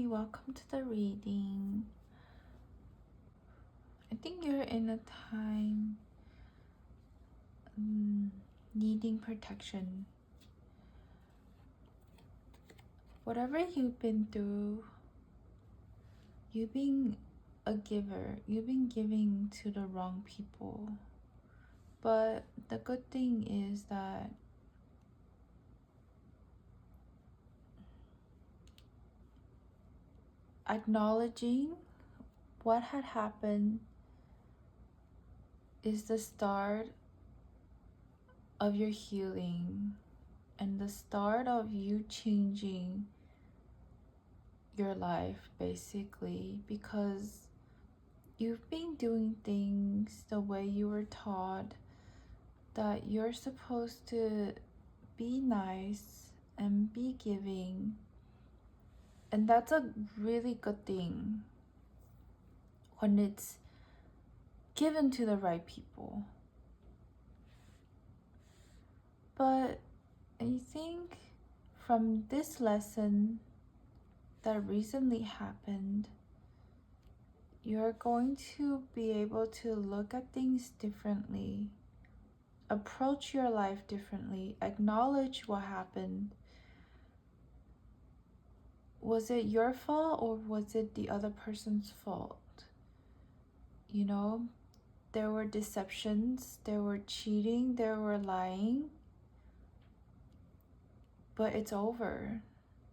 welcome to the reading. I think you're in a time needing protection. Whatever you've been through, you've been a giver. You've been giving to the wrong people. But the good thing is that acknowledging what had happened is the start of your healing and the start of you changing your life, basically, because you've been doing things the way you were taught, that you're supposed to be nice and be giving, and that's a really good thing when it's given to the right people. But I think from this lesson that recently happened, you're going to be able to look at things differently, approach your life differently, acknowledge what happened. Was it your fault or was it the other person's fault? You know, there were deceptions, there were cheating, there were lying, but it's over.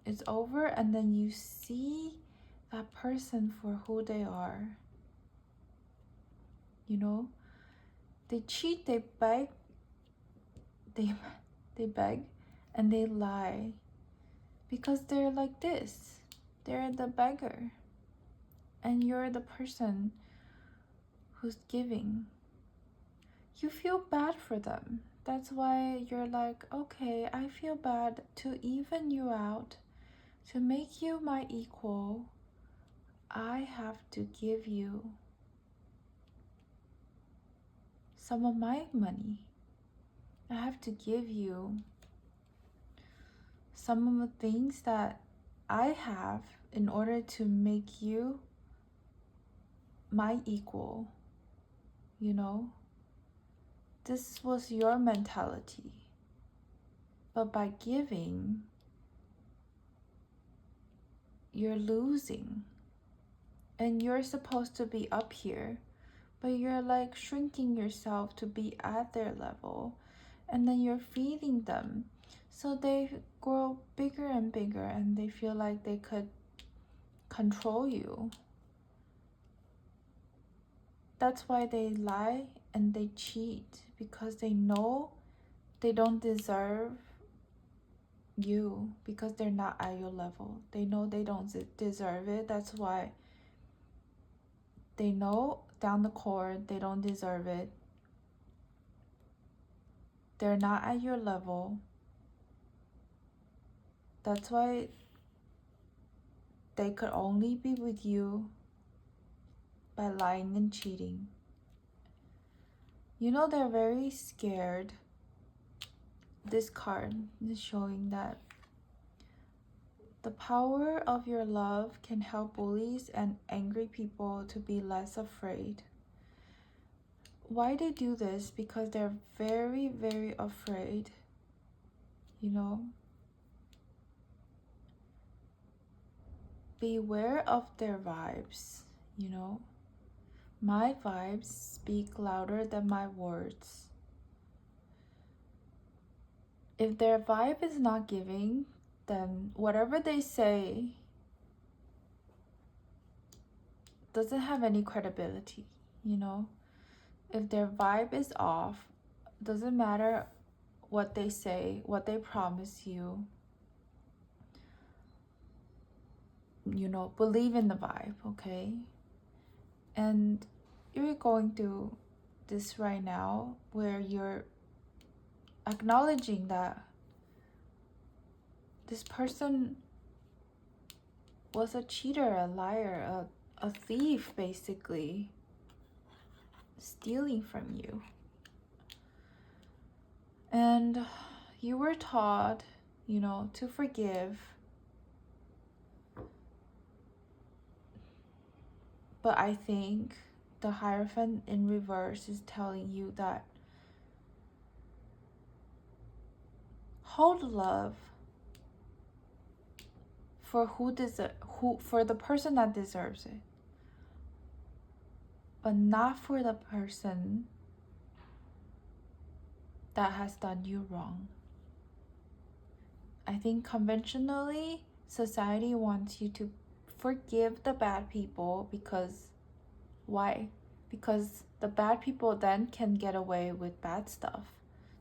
It's over, and then you see that person for who they are. You know, they cheat, they beg, they beg, and they lie because they're like this. They're the beggar, and you're the person who's giving. You feel bad for them. That's why you're like, okay, I feel bad to even you out, to make you my equal. I have to give you some of my money. I have to give you some of the things that I have in order to make you my equal. You know, this was your mentality. But by giving, you're losing. And you're supposed to be up here, but you're like shrinking yourself to be at their level, and then you're feeding them so they grow bigger and bigger and they feel like they could control you. That's why they lie and they cheat, because they know they don't deserve you, because they're not at your level. They know they don't deserve it. That's why they know down the core they don't deserve it. They're not at your level. That's why they could only be with you by lying and cheating. You know, they're very scared. This card is showing that the power of your love can help bullies and angry people to be less afraid. Why they do this? Because they're very, very afraid. You know? Beware of their vibes, you know? My vibes speak louder than my words. If their vibe is not giving, then whatever they say doesn't have any credibility, you know? If their vibe is off, doesn't matter what they say, what they promise you. You know, believe in the vibe, okay? And you're going through this right now where you're acknowledging that this person was a cheater, a liar, a thief, basically, stealing from you. And you were taught, you know, to forgive. But I think the Hierophant in reverse is telling you that hold love for for the person that deserves it, but not for the person that has done you wrong. I think conventionally society wants you to forgive the bad people because why? Because the bad people then can get away with bad stuff.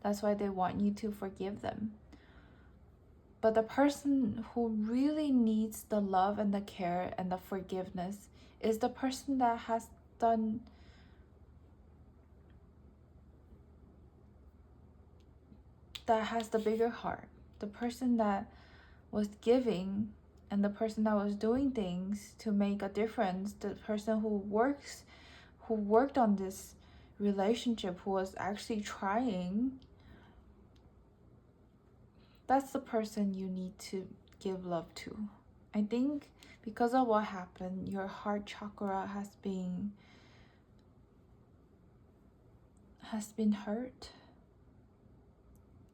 That's why they want you to forgive them. But the person who really needs the love and the care and the forgiveness is the person that has done that has the bigger heart. The person that was giving and the person that was doing things to make a difference, the person who worked on this relationship, who was actually trying, that's the person you need to give love to. I think because of what happened, your heart chakra has been hurt.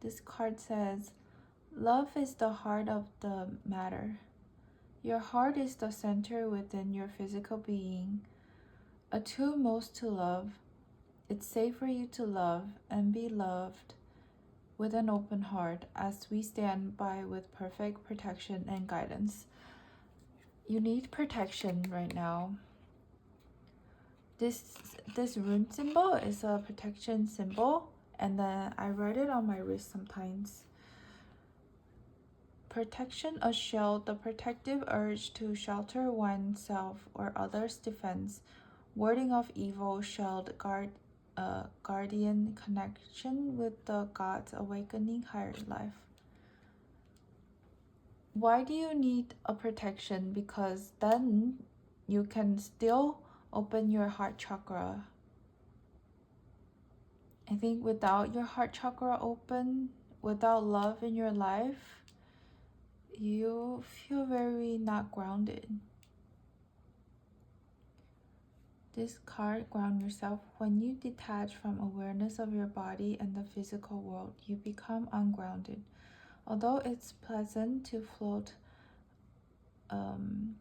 This card says, love is the heart of the matter. Your heart is the center within your physical being, a tool most to love. It's safe for you to love and be loved with an open heart as we stand by with perfect protection and guidance. You need protection right now. This rune symbol is a protection symbol, and then I write it on my wrist sometimes. Protection, a shield, the protective urge to shelter oneself or others' defense, warding off evil, shield, guardian connection with the gods, awakening higher life. Why do you need a protection? Because then you can still open your heart chakra. I think without your heart chakra open, without love in your life, you feel very not grounded. This card, ground yourself. When you detach from awareness of your body and the physical world, you become ungrounded. Although it's pleasant to float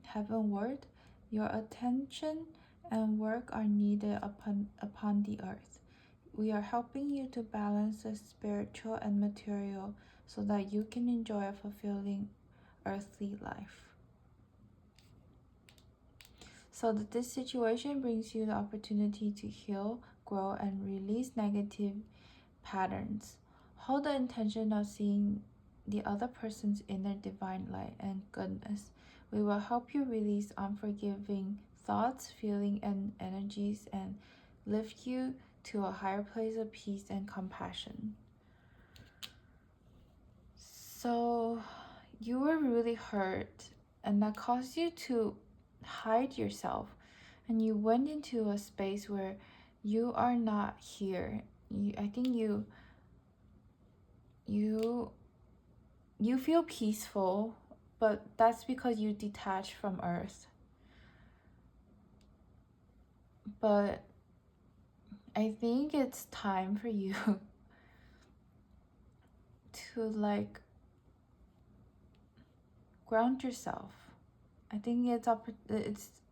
heavenward, your attention and work are needed upon the earth. We are helping you to balance the spiritual and material so that you can enjoy a fulfilling earthly life. So that this situation brings you the opportunity to heal, grow, and release negative patterns. Hold the intention of seeing the other person's inner divine light and goodness. We will help you release unforgiving thoughts, feelings, and energies and lift you to a higher place of peace and compassion. So you were really hurt, and that caused you to hide yourself, and you went into a space where you are not here. I think you feel peaceful, but that's because you detach from earth. But I think it's time for you to ground yourself. I think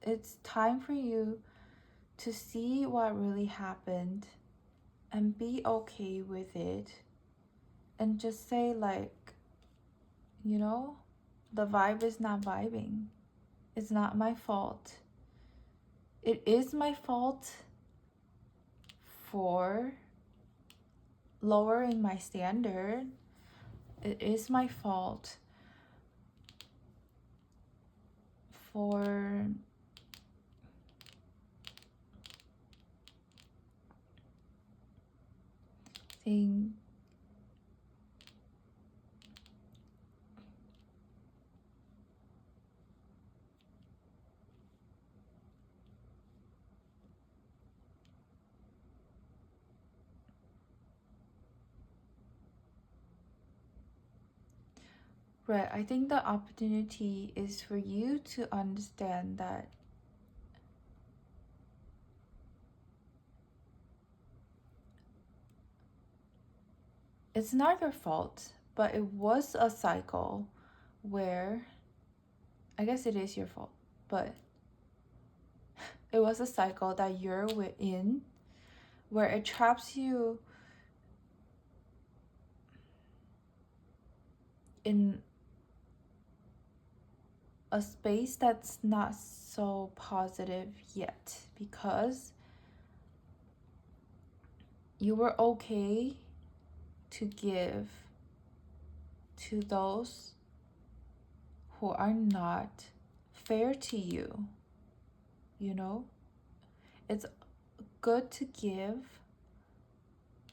it's time for you to see what really happened and be okay with it, and just say the vibe is not vibing. It's not my fault. It is my fault for lowering my standard. It is my fault for saying right. I think the opportunity is for you to understand that it's not your fault, but it was a cycle where, I guess it is your fault, but it was a cycle that you're in where it traps you in a space that's not so positive yet, because you were okay to give to those who are not fair to you. You know, it's good to give,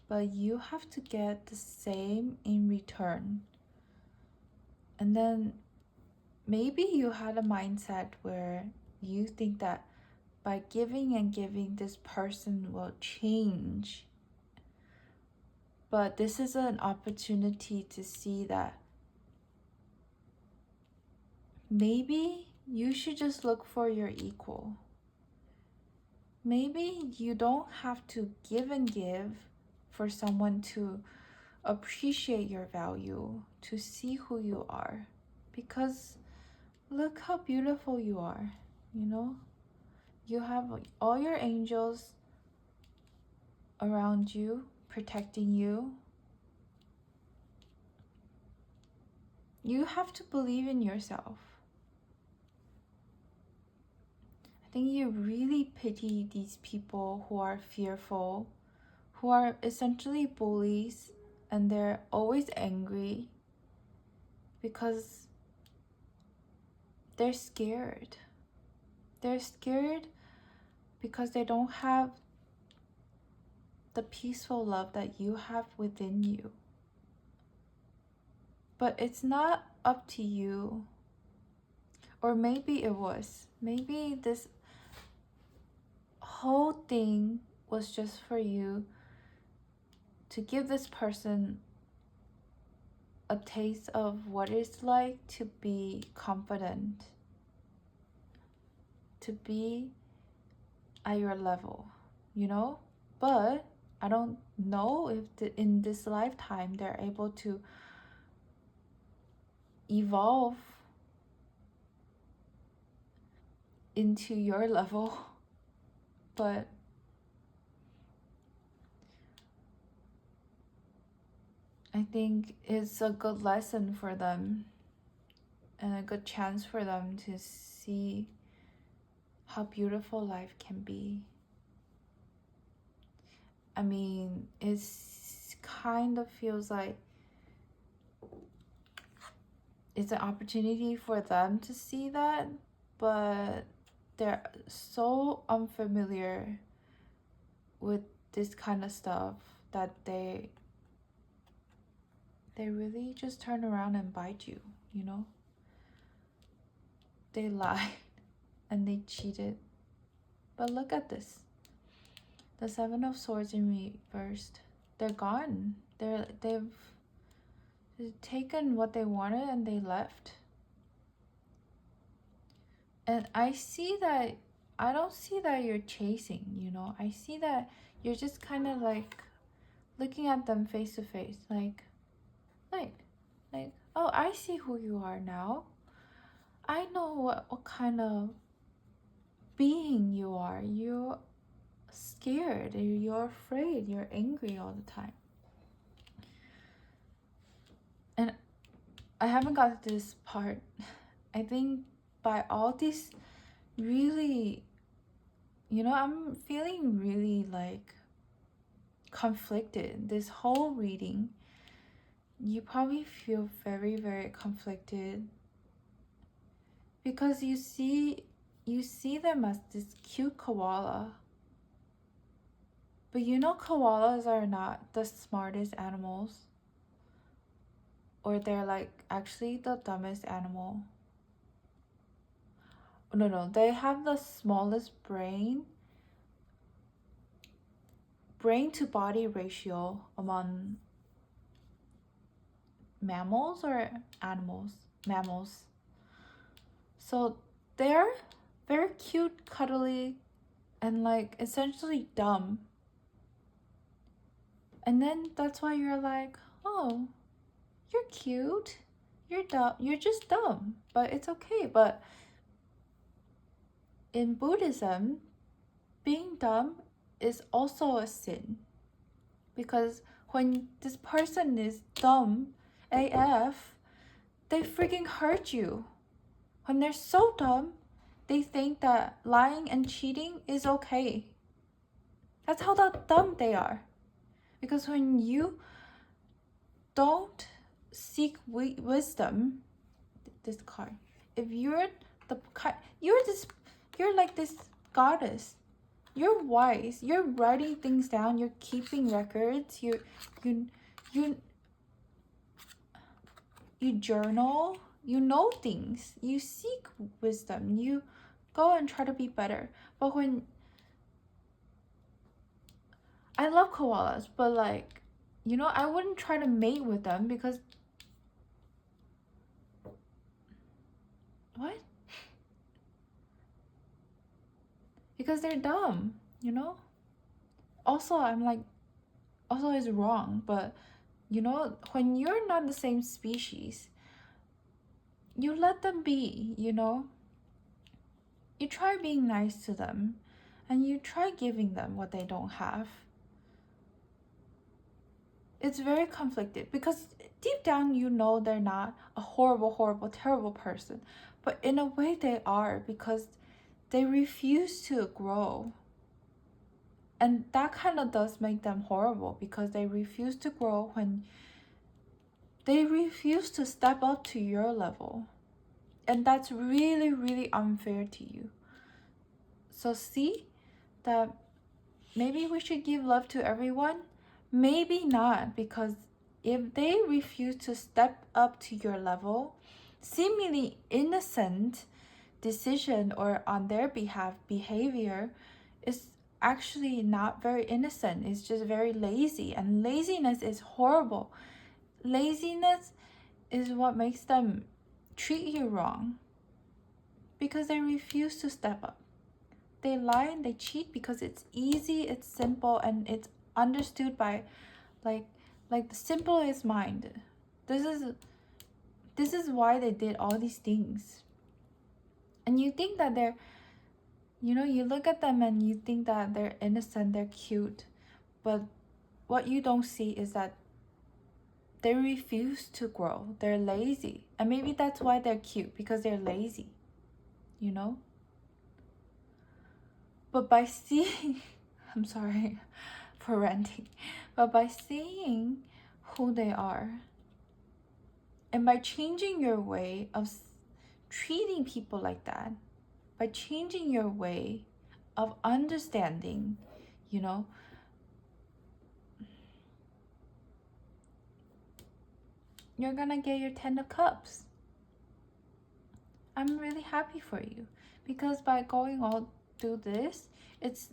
but you have to get the same in return. And then maybe you had a mindset where you think that by giving and giving, this person will change. But this is an opportunity to see that maybe you should just look for your equal. Maybe you don't have to give and give for someone to appreciate your value, to see who you are. Because look how beautiful you are, you know? You have all your angels around you, protecting you. You have to believe in yourself. I think you really pity these people who are fearful, who are essentially bullies, and they're always angry because they're scared. They're scared because they don't have the peaceful love that you have within you. But it's not up to you. Or maybe it was. Maybe this whole thing was just for you to give this person a taste of what it's like to be confident, to be at your level, you know? But I don't know if in this lifetime they're able to evolve into your level. But I think it's a good lesson for them and a good chance for them to see how beautiful life can be. I mean, it's kind of feels like it's an opportunity for them to see that, but they're so unfamiliar with this kind of stuff that they really just turn around and bite you, you know? They lied and they cheated. But look at this. The Seven of Swords in reversed. They're gone. They've taken what they wanted and they left. And I see that, I don't see that you're chasing, you know? I see that you're just kind of like looking at them face to face, like, oh, I see who you are now. I know what kind of being you are. You're scared, you're afraid, you're angry all the time. And I haven't got to this part. I think by all these really, you know, I'm feeling really like conflicted. This whole reading, you probably feel very, very conflicted because you see them as this cute koala. But you know, koalas are not the smartest animals, or they're like actually the dumbest animal. No, they have the smallest brain to body ratio among mammals or animals. Mammals. So they're very cute, cuddly, and like essentially dumb. And then that's why you're like, oh, you're cute, you're dumb, you're just dumb, but it's okay. But in Buddhism, being dumb is also a sin, because when this person is dumb AF, they freaking hurt you. When they're so dumb, they think that lying and cheating is okay. That's how dumb they are. Because when you don't seek wisdom, this card, if you're you're like this goddess. You're wise. You're writing things down. You're keeping records. You journal. You know things. You seek wisdom. You go and try to be better. But when I love koalas, but like, you know, I wouldn't try to mate with them because what? Because they're dumb, you know? Also, I'm like, also is wrong, but you know, when you're not the same species, you let them be, you know? You try being nice to them and you try giving them what they don't have. It's very conflicted because deep down you know they're not a horrible, terrible person. But in a way they are, because they refuse to grow. And that kind of does make them horrible, because they refuse to grow when they refuse to step up to your level. And that's really, really unfair to you. So see that maybe we should give love to everyone? Maybe not, because if they refuse to step up to your level, seemingly innocent decision or on their behalf behavior is actually not very innocent. It's just very lazy, and laziness is horrible. Laziness is what makes them treat you wrong, because they refuse to step up. They lie and they cheat because it's easy, it's simple, and it's understood by like the simplest mind. This is why they did all these things. And you think that they're, you know, you look at them and you think that they're innocent, they're cute, but what you don't see is that they refuse to grow. They're lazy. And maybe that's why they're cute, because they're lazy, you know? But by seeing, I'm sorry for ranting, but by seeing who they are, and by changing your way of treating people like that, by changing your way of understanding, you know, you're gonna get your 10 of cups. I'm really happy for you, because by going all through this, it's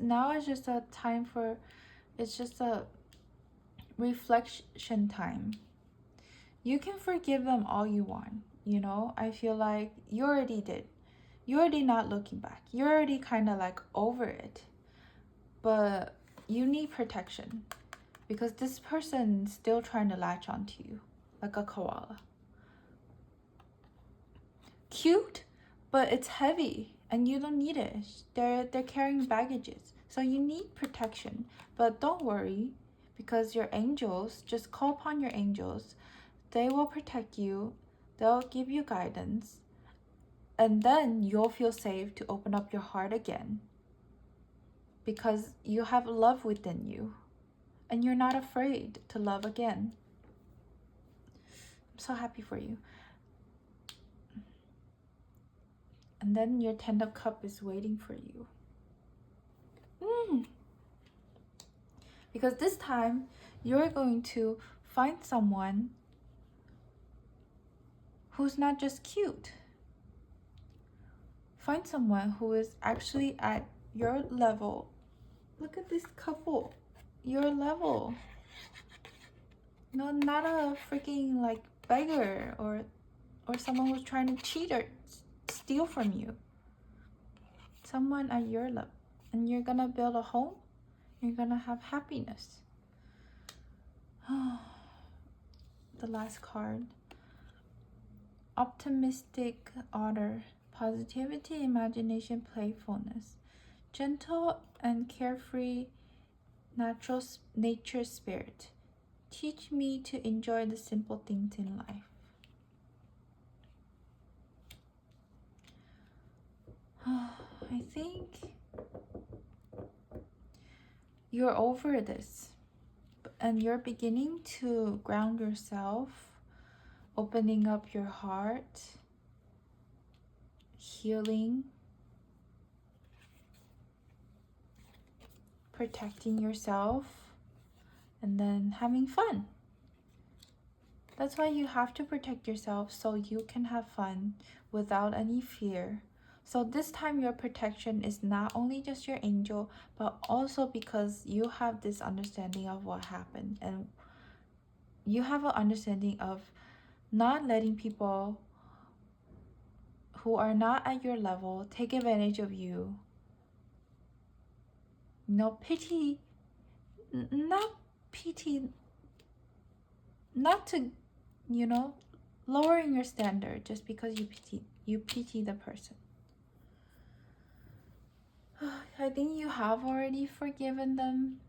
just a time for, it's just a reflection time. You can forgive them all you want, you know? I feel like you already did. You're already not looking back. You're already kind of like over it. But you need protection, because this person's still trying to latch onto you like a koala. Cute, but it's heavy and you don't need it. They're carrying baggages. So you need protection. But don't worry, because your angels, just call upon your angels. They will protect you. They'll give you guidance. And then you'll feel safe to open up your heart again, because you have love within you and you're not afraid to love again. I'm so happy for you. And then your 10 of cup is waiting for you. Because this time you're going to find someone who's not just cute. Find someone who is actually at your level. Look at this couple. Your level. No, not a freaking like beggar or someone who's trying to cheat or steal from you. Someone at your level. And you're gonna build a home. You're gonna have happiness. the last card. Optimistic otter. Positivity, imagination, playfulness. Gentle and carefree nature spirit. Teach me to enjoy the simple things in life. I think you're over this and you're beginning to ground yourself, opening up your heart, healing, protecting yourself, and then having fun. That's why you have to protect yourself, so you can have fun without any fear. So this time your protection is not only just your angel, but also because you have this understanding of what happened, and you have an understanding of not letting people who are not at your level take advantage of you. No pity, not pity, not to, lowering your standard just because you pity the person. I think you have already forgiven them.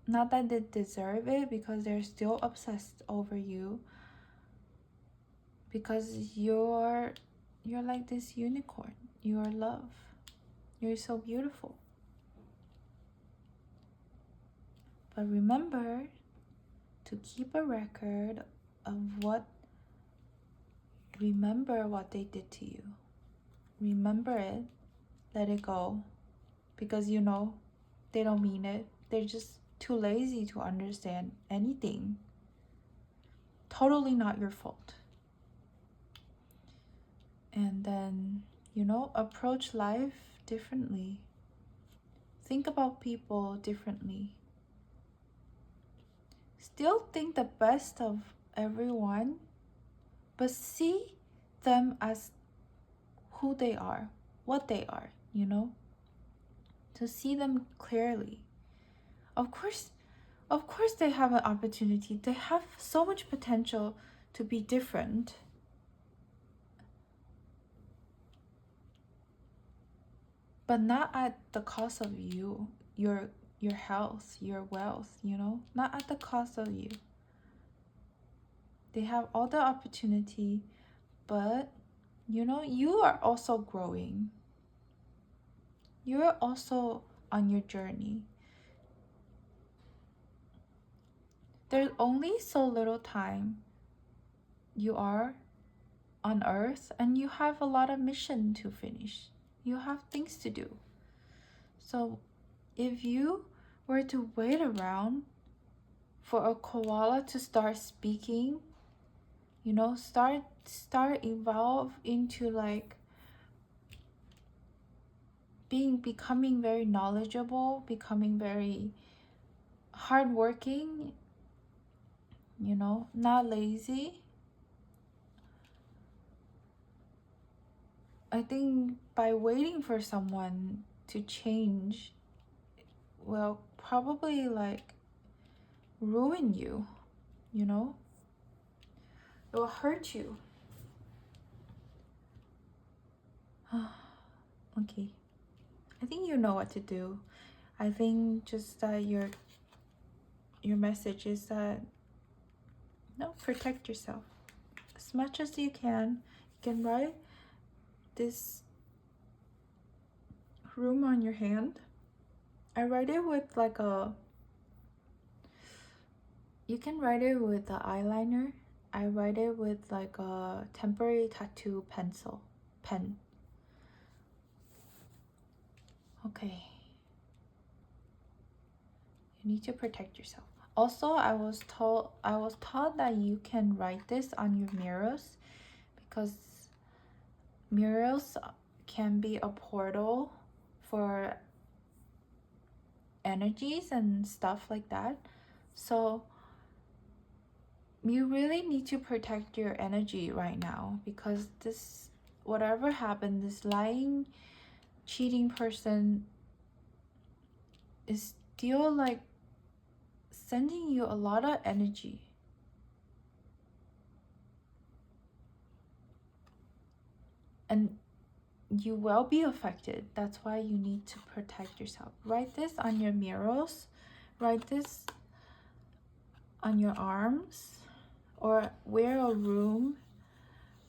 Not that they deserve it, because they're still obsessed over you, because you're like this unicorn. You're love. You're so beautiful. But remember to keep a record of remember what they did to you. Remember it. Let it go. Because they don't mean it. They're just too lazy to understand anything. Totally not your fault. And then, approach life differently. Think about people differently. Still think the best of everyone, but see them as who they are, what they are, to see them clearly. Of course they have an opportunity. They have so much potential to be different. But not at the cost of you, your health, your wealth, not at the cost of you. They have all the opportunity, but you are also growing. You're also on your journey. There's only so little time you are on earth, and you have a lot of mission to finish. You have things to do. So if you were to wait around for a koala to start speaking, start evolve into like becoming very knowledgeable, becoming very hardworking, not lazy. I think by waiting for someone to change will probably like ruin you, it will hurt you. Okay, I think you know what to do. I think just that your message is that protect yourself as much as you can. You can write this room on your hand. I write it with like you can write it with the eyeliner. I write it with like a temporary tattoo pen. Okay. You need to protect yourself. Also, I was taught that you can write this on your mirrors, because mirrors can be a portal for energies and stuff like that. So you really need to protect your energy right now, because this, whatever happened, this lying, cheating person is still like sending you a lot of energy. And you will be affected. That's why you need to protect yourself. Write this on your mirrors. Write this on your arms. Or wear a room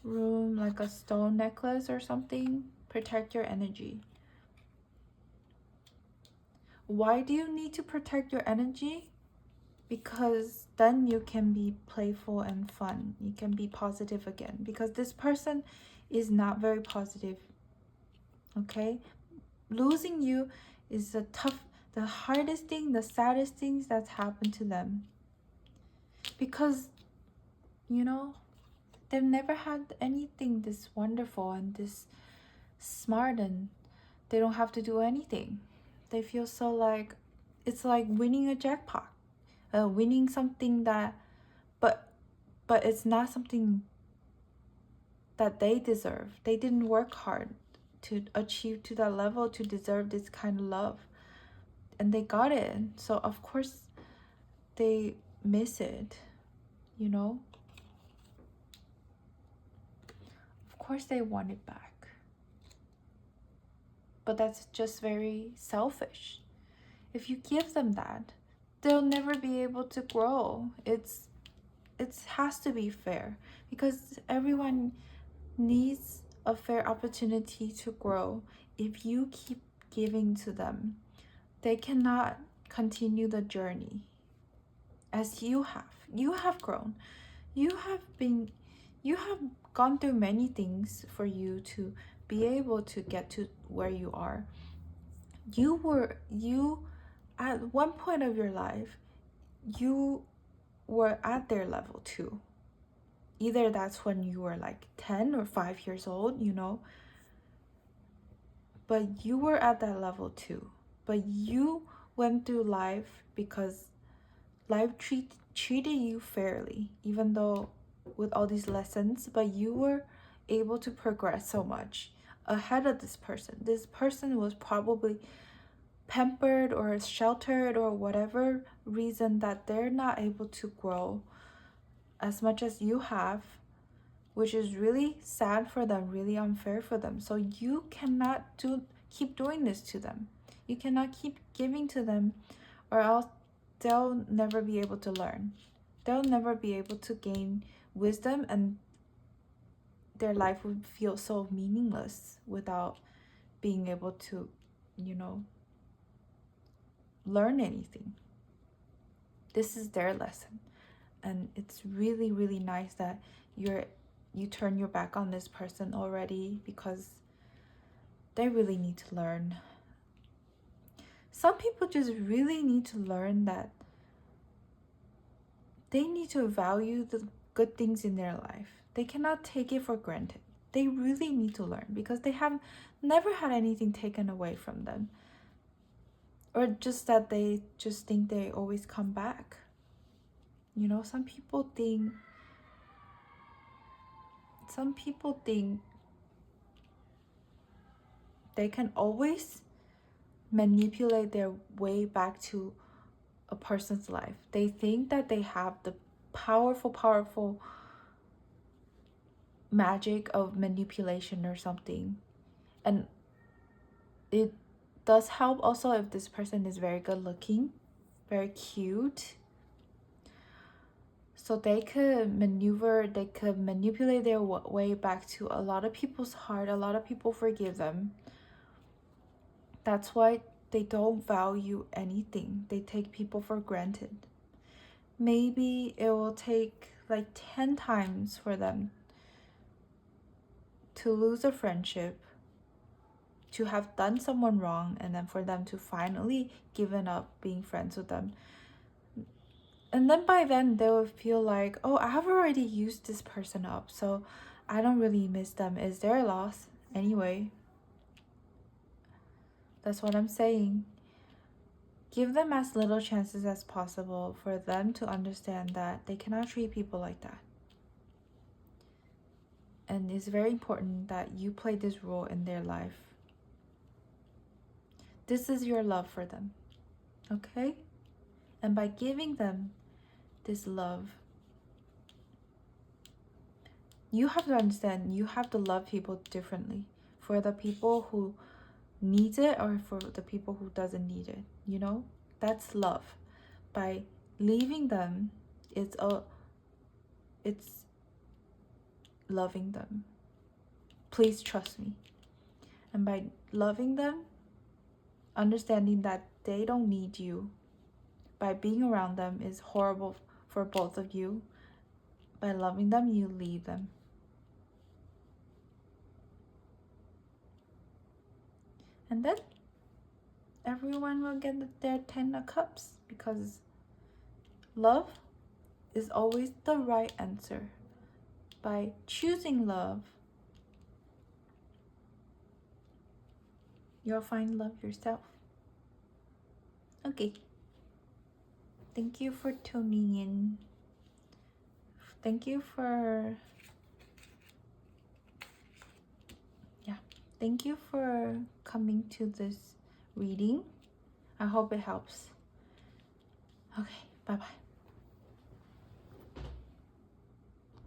like a stone necklace or something. Protect your energy. Why do you need to protect your energy? Because then you can be playful and fun. You can be positive again. Because this person is not very positive. Okay? Losing you is the hardest thing, the saddest things that's happened to them. Because, you know, they've never had anything this wonderful and this smart, and they don't have to do anything. They feel so like, it's like winning a jackpot. Winning something that, but it's not something that they deserve. They didn't work hard to achieve to that level to deserve this kind of love. And they got it. So of course they miss it, you know? Of course they want it back. But that's just very selfish. If you give them that, they'll never be able to grow. It has to be fair, because everyone needs a fair opportunity to grow. If you keep giving to them, they cannot continue the journey as you have. You have grown. You have gone through many things for you to be able to get to where you are. You at one point of your life, you were at their level too. Either that's when you were like 10 or 5 years old, you know, but you were at that level too. But you went through life because life treated you fairly, even though with all these lessons, but you were able to progress so much ahead of this person. This person was probably pampered or sheltered or whatever reason that they're not able to grow as much as you have, which is really sad for them, really unfair for them. So you cannot keep doing this to them. You cannot keep giving to them, or else they'll never be able to learn. They'll never be able to gain wisdom, and their life would feel so meaningless without being able to, you know, learn anything. This is their lesson. And it's really, really nice that you turn your back on this person already, because they really need to learn. Some people just really need to learn that they need to value the good things in their life. They cannot take it for granted. They really need to learn, because they have never had anything taken away from them. Or just that they just think they always come back. You know, some people think they can always manipulate their way back to a person's life. They think that they have the powerful magic of manipulation or something. And it does help also if this person is very good looking, very cute. So they could manipulate their way back to a lot of people's heart. A lot of people forgive them. That's why they don't value anything. They take people for granted. Maybe it will take like 10 times for them to lose a friendship, to have done someone wrong, and then for them to finally given up being friends with them. And then by then they will feel like, oh, I have already used this person up, so I don't really miss them. It's their loss anyway. That's what I'm saying. Give them as little chances as possible for them to understand that they cannot treat people like that. And it's very important that you play this role in their life. This is your love for them, okay? And by giving them this love, you have to understand, you have to love people differently. For the people who needs it or for the people who doesn't need it, you know, that's love. By leaving them, it's loving them. Please trust me. And by loving them, understanding that they don't need you, by being around them is horrible for both of you. By loving them, you leave them. And then everyone will get their 10 of cups, because love is always the right answer. By choosing love, you'll find love yourself. Okay. Thank you for tuning in. Thank you for coming to this reading. I hope it helps. Okay, bye-bye.